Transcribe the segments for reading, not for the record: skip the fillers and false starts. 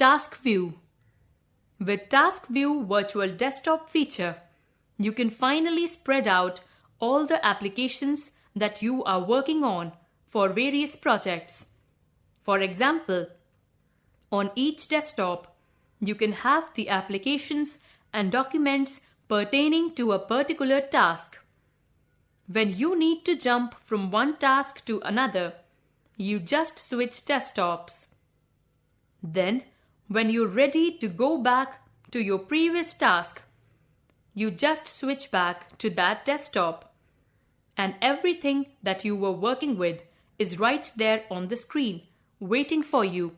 Task View. With Task View Virtual Desktop feature, you can finally spread out all the applications that you are working on for various projects. For example, on each desktop, you can have the applications and documents pertaining to a particular task. When you need to jump from one task to another, you just switch desktops. Then, when you're ready to go back to your previous task, you just switch back to that desktop. And everything that you were working with is right there on the screen, waiting for you.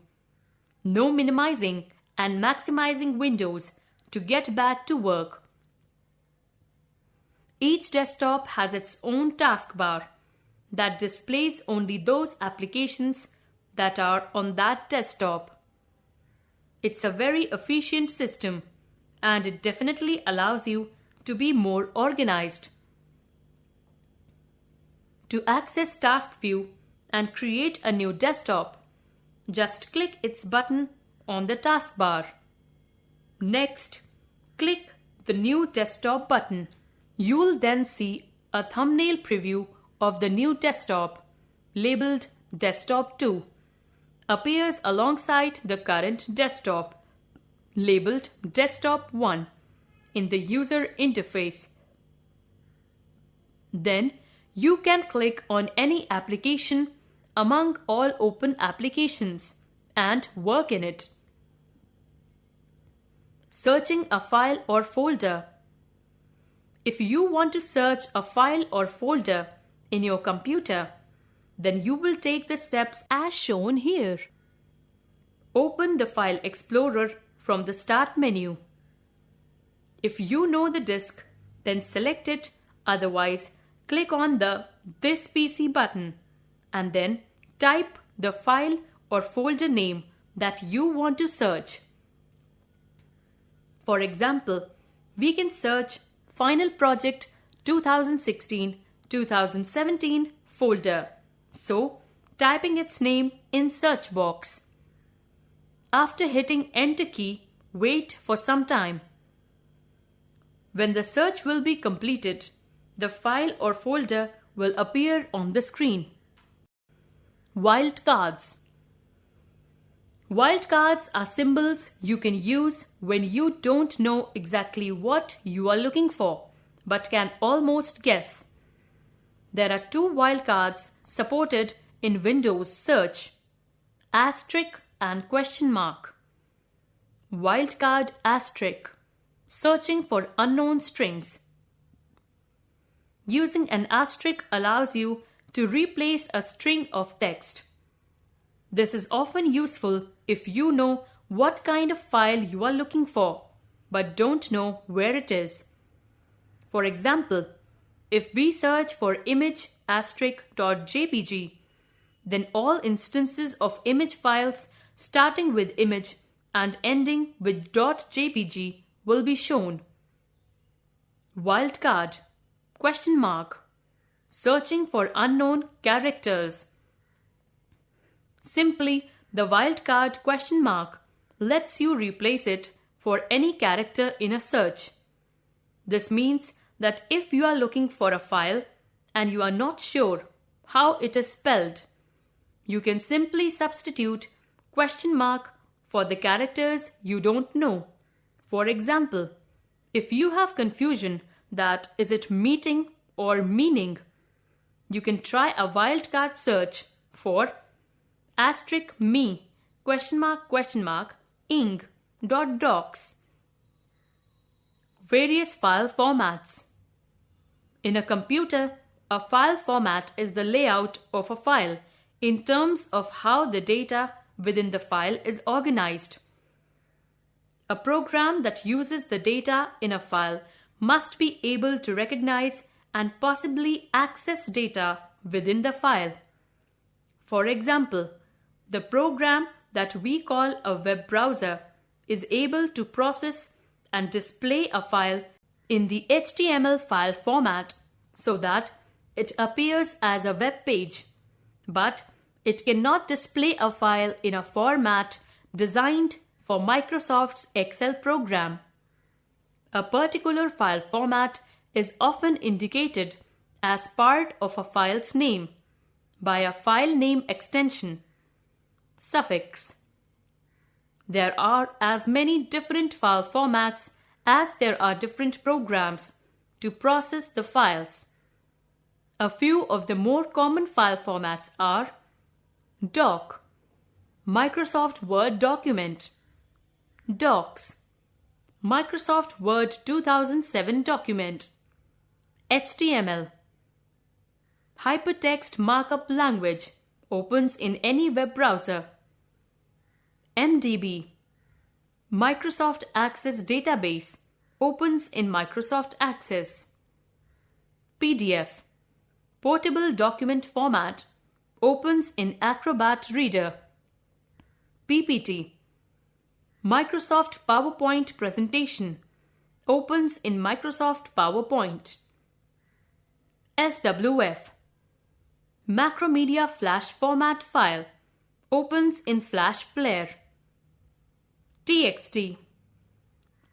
No minimizing and maximizing windows to get back to work. Each desktop has its own taskbar that displays only those applications that are on that desktop. It's a very efficient system, and it definitely allows you to be more organized. To access Task View and create a new desktop, just click its button on the taskbar. Next, click the New Desktop button. You will then see a thumbnail preview of the new desktop, labeled Desktop 2, appears alongside the current desktop, labeled Desktop 1, in the user interface. Then, you can click on any application among all open applications and work in it. Searching a file or folder. If you want to search a file or folder in your computer, then you will take the steps as shown here. Open the File Explorer from the Start menu. If you know the disk, then select it, otherwise click on the This PC button and then type the file or folder name that you want to search. For example, we can search Final Project 2016-2017 folder. So, typing its name in search box. After hitting Enter key, wait for some time. When the search will be completed, the file or folder will appear on the screen. Wildcards. Wildcards are symbols you can use when you don't know exactly what you are looking for, but can almost guess. There are two wildcards supported in Windows Search: asterisk and question mark. Wildcard asterisk, searching for unknown strings. Using an asterisk allows you to replace a string of text. This is often useful if you know what kind of file you are looking for, but don't know where it is. For example, if we search for image*.jpg, then all instances of image files starting with image and ending with .jpg will be shown. Wildcard, question mark, searching for unknown characters. Simply, the wildcard question mark lets you replace it for any character in a search. This means that if you are looking for a file and you are not sure how it is spelled, you can simply substitute question mark for the characters you don't know. For example, if you have confusion that is it meeting or meaning, you can try a wildcard search for *me ing.docs. Various file formats. In a computer, a file format is the layout of a file in terms of how the data within the file is organized. A program that uses the data in a file must be able to recognize and possibly access data within the file. For example, the program that we call a web browser is able to process and display a file in the HTML file format so that it appears as a web page, but it cannot display a file in a format designed for Microsoft's Excel program. A particular file format is often indicated as part of a file's name by a file name extension, suffix. There are as many different file formats as there are different programs to process the files. A few of the more common file formats are Doc, Microsoft Word document; Docs, Microsoft Word 2007 document; HTML, Hypertext Markup Language, opens in any web browser; MDB, Microsoft Access Database, opens in Microsoft Access; PDF, Portable Document Format, opens in Acrobat Reader; PPT, Microsoft PowerPoint Presentation, opens in Microsoft PowerPoint; SWF, Macromedia Flash Format File, opens in Flash Player; TXT,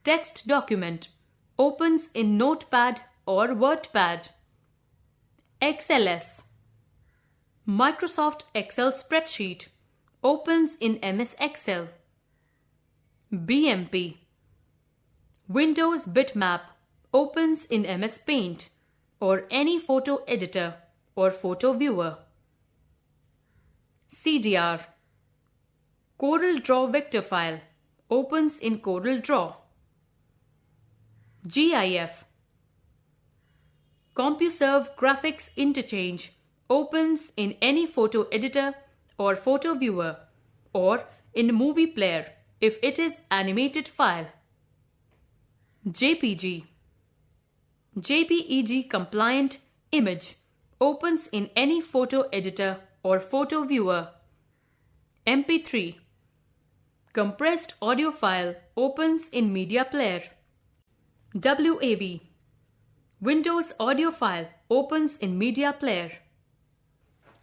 Text Document, opens in Notepad or WordPad; XLS, Microsoft Excel Spreadsheet, opens in MS Excel; BMP, Windows Bitmap, opens in MS Paint or any photo editor or photo viewer; CDR, CorelDRAW Vector File, opens in CorelDRAW; GIF, CompuServe Graphics Interchange, opens in any photo editor or photo viewer or in Movie Player if it is animated file; JPG, JPEG compliant image, opens in any photo editor or photo viewer; MP3, compressed audio file, opens in Media Player; WAV, Windows audio file, opens in Media Player;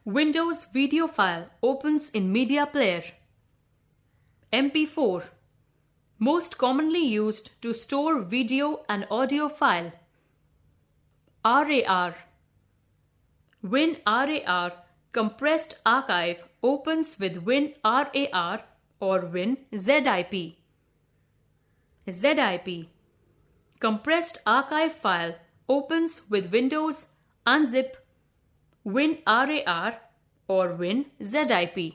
Windows video file, opens in Media Player; MP4, most commonly used to store video and audio file; RAR, WinRAR compressed archive, opens with WinRAR or WinZIP; ZIP, compressed archive file, opens with Windows Unzip, WinRAR or WinZIP.